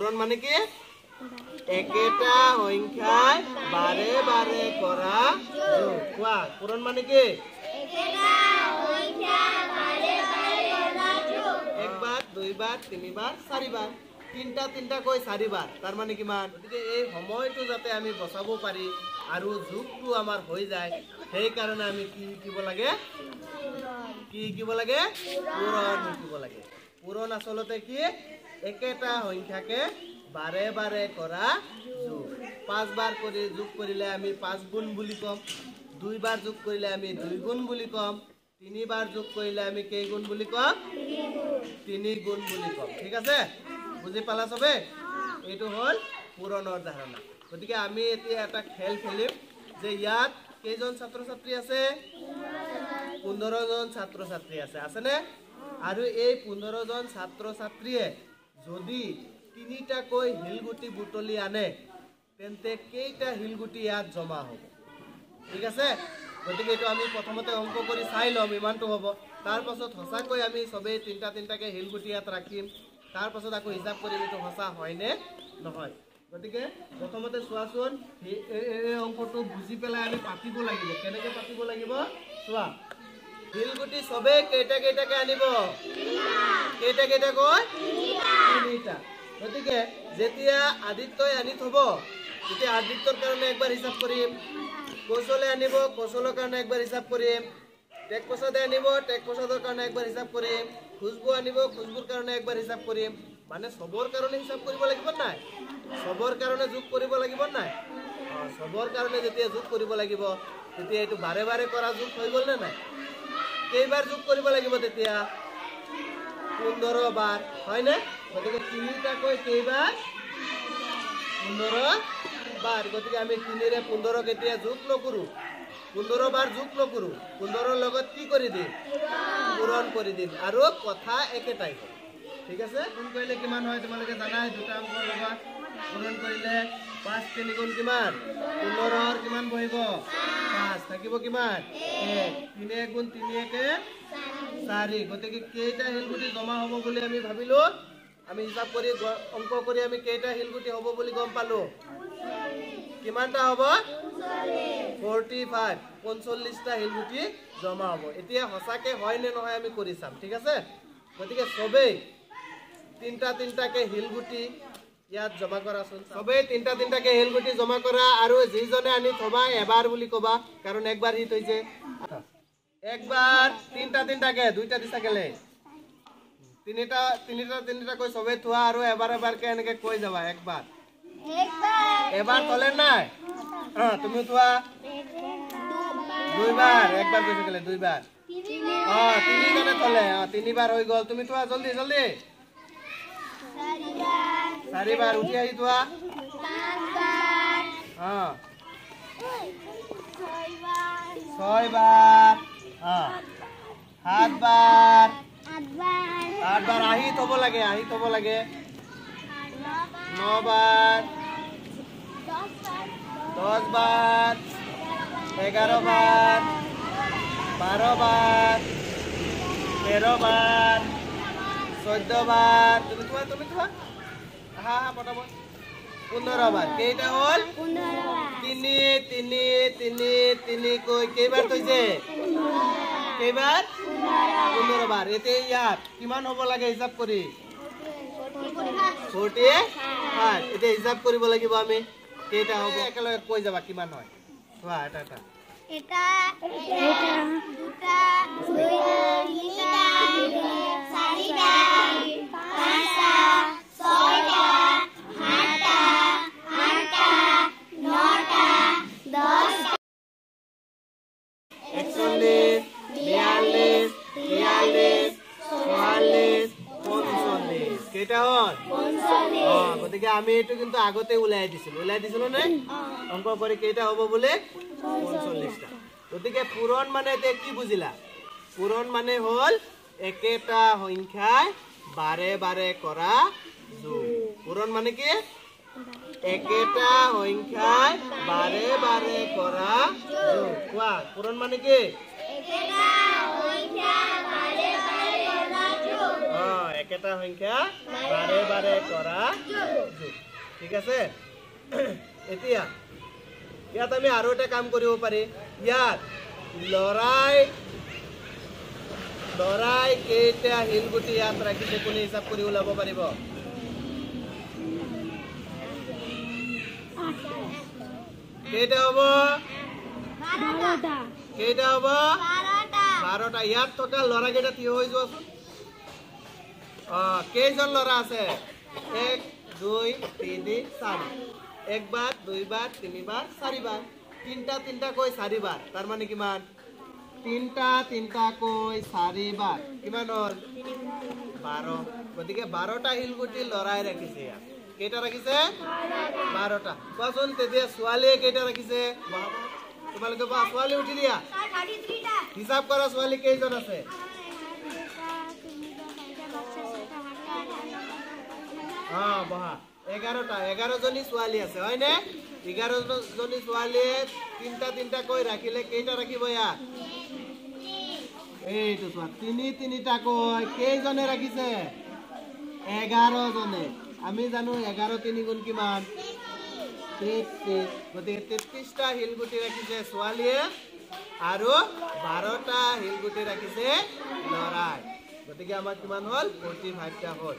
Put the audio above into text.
পূৰণ মানে কি একেটা সংখ্যায় বাৰে বাৰে কৰা যোগ কোৱা পূৰণ মানে কি একেটা সংখ্যায় বাৰে বাৰে কৰা যোগ একবাৰ দুইবাৰ তিনিবাৰ চাৰিবাৰ তিনটা কৈ চাৰিবাৰ তাৰ মানে কিমান গতিকে এই সময়টো যাতে আমি বচাব পাৰি আৰু যোগটো আমাৰ হৈ যায় সেই কাৰণে আমি কি শিকিব লাগে পূৰণ শিকিব লাগে পূৰণ আসলতে কি একেটা সংখ্যাকে বাৰে বাৰে কৰা যোগ 5 বাৰ কৰি যোগ কৰিলে আমি 5 গুণ বুলি কম 2 বাৰ যোগ কৰিলে আমি 2 গুণ বুলি কম 3 বাৰ যোগ কৰিলে আমি কেই গুণ বুলি কম 3 গুণ বুলি কম ঠিক আছে বুজি পালা সবে এইটো হল পূৰণৰ ধাৰণা গতিকে আমি এতিয়া এটা খেল খেলিম যে ইয়াত কেইজন ছাত্ৰ ছাত্ৰী আছে 15 জন ছাত্ৰ ছাত্ৰী আছে নে আৰু এই 15 জন ছাত্ৰ ছাত্ৰীয়ে যদি তিনিটা কৈ হিলগুটি বুটলি আনে তেন্তে কেইটা হিলগুটি ইয়াত জমা হ'ব ঠিক আছে গতিকে এটো আমি প্ৰথমতে অংক কৰি চাই লম ইমানটো হ'ব তাৰ পাছত হসাকৈ আমি সবে তিনটাকে হিলগুটি ইয়াত ৰাখিম তাৰ পাছত আকৌ হিসাব কৰিম এটো হসা হয় নে নহয় গতিকে প্ৰথমতে চোৱাচোন এই অংকটো বুজি পেলাই আমি পাতিব লাগিব কেনেকৈ পাতিব লাগিব চোৱা হিলগুটি সবে কেইটাকে আনিব কেইটা কৈ তিনিটা গতিকে যেতিয়া আদিত্যই আনি থব তেতিয়া আদিত্যৰ কাৰণে একবাৰ হিসাব কৰিম কৌশলে আনিব কৌশলৰ কাৰণে একবাৰ হিসাব কৰিম টেক প্ৰসাদে আনিব টেক প্ৰসাদৰ কাৰণে একবাৰ হিসাব কৰিম খুশবু আনিব খুশবুৰ কাৰণে একবাৰ হিসাব কৰিম মানে সবৰ কাৰণে হিসাব কৰিব লাগিব নাই সবৰ কাৰণে যোগ কৰিব লাগিব নাই সবৰ কাৰণে যেতিয়া যোগ কৰিব লাগিব তেতিয়া এটো বাৰে বাৰে কৰা যোগ হৈ গল নে নাই কেইবাৰ যোগ কৰিব লাগিব তেতিয়া 15 বাৰ হয় না গতিকে তিনিটা কৈ কেইবাৰ 15 বাৰ গতিকে আমি 3 ৰে 15 কেতিয়া যোগ নকৰো 15 বাৰ যোগ নকৰো 15 লগত কি কৰি দিম পূৰণ কৰি দিম আৰু কথা একেটাই ঠিক আছে কোন কৰিলে কিমান হয় তোমালোকে জানাই দুটা অংকৰ লগত পূৰণ কৰিলে 5 3 গুণ কিমান 15 ৰ কিমান বহিব 5 থাকিব কিমান 1 3 গুণ 3 একে 4 গতিকে কেইটা হিলগুটি জমা হ'ব বুলি আমি ভাবিলো আমি হিসাব কৰি অংক কৰি আমি কেইটা হিলগুটি হ'ব বুলি গম পালো কিমানটা হ'ব 45 টা হিলগুটি জমা হ'ব এতিয়া হসাকে হয় নে নহয় আমি কৰি চাম ঠিক আছে গতিকে সবে তিনটাকে হিলগুটি ইয়াত জমা কৰাচোন সবে তিনটাকে হিলগুটি জমা কৰা আৰু যিজনে আনি থবা এবাৰ বুলি কবা কাৰণ একবাৰ হিট হৈছে একবাৰ তিনটাকে দুইটা দিছা গেলে তিনিটা কৈ সবে থোৱা আৰু এবাৰ কে এনেকে কৈ যাবা একবাৰ এবাৰ তলে নাই তুমি থোৱা দুইবাৰ একবাৰ কৈছে গেলে দুইবাৰ তিনিজনে তলে তিনিবাৰ হৈ গল তুমি থোৱা জলদি চাৰিবাৰ উঠি আহি থোৱা ছয়বাৰ সাতবাৰ আঠবাৰ আহি থব লাগে নবাৰ 10 বাৰ 11 বাৰ 12 বাৰ 13 বাৰ 14 বাৰ তুমি থোৱা পটাপট 15 বাৰ কেইটা হল 3 কৈ কেইবাৰ কৈছে কেইবাৰ 15 বাৰ এতে ইয়াত কিমান হ'ব লাগে হিসাব কৰি 48 এতে হিসাব কৰিব লাগিব আমি কেইটা হ'ব একেলগে কৈ যাবা কিমান হয় চোৱা এটা দুটা তিনিটা চাৰিটা পাঁচটা ছয়টা সাতটা আঠটা নটা 10 41 42 43 44 45 কেইটা হল 45 গতিকে আমি এটো কিন্তু আগতে উলাই দিছিলো নে অংক কৰি কেইটা হ'ব বলে 45 টা গতিকে পূৰণ মানে তে কি বুজিলা পূৰণ মানে হল একেটা সংখ্যায় বাৰে বাৰে কৰা যোগ পূৰণ মানে কি একেটা সংখ্যায় বাৰে বাৰে কৰা যোগ কোৱা পূৰণ মানে কি একেটা সংখ্যায় বাৰে বাৰে কৰা যোগ একেটা সংখ্যা বাৰে বাৰে কৰা যোগ ঠিক আছে এতিয়া ইয়াত আমি আৰু এটা কাম কৰিব পাৰি ইয়াত লৰাই কেইটা হিলগুটি ইয়াত ৰাখিছে কোনে হিচাপ কৰি ওলাব পাৰিব কেইটা হ'ব 12টা কেইটা হ'ব 12টা ইয়াত থকা লৰা কেইটা থিয় হৈ যোৱাচোন কেইজন লৰা আছে 1 2 3 4 একবাৰ দুইবাৰ তিনিবাৰ চাৰিবাৰ তিনটা কৈ চাৰিবাৰ তাৰ মানে কিমান তিনটা কৈ চাৰিবাৰ কিমান হ'ল 12 গতিকে 12টা হিলগুটি লৰাই ৰাখিছে ইয়াত কেইটা ৰাখিছে 12টা কোৱাচোন তেতিয়া ছোৱালীয়ে কেইটা ৰাখিছে তোমালোকে বা ছোৱালী উঠি দিয়া হিচাপ কৰা ছোৱালী কেইজন আছে বহা 11 জনী ছোৱালী আছে হয় নে 11 জনী ছোৱালীয়ে তিনটা কৈ ৰাখিলে কেইটা ৰাখিব ইয়াত এইটো চোৱা তিনিটা কৈ কেইজনে ৰাখিছে 11 জনে আমি জানো 11 3 গুণ কিমান 33 গতিকে 33টা হিলগুটি ৰাখিছে ছোৱালীয়ে আৰু 12টা হিলগুটি ৰাখিছে লৰাই গতিকে আমাৰ কিমান হ'ল 45টা হ'ল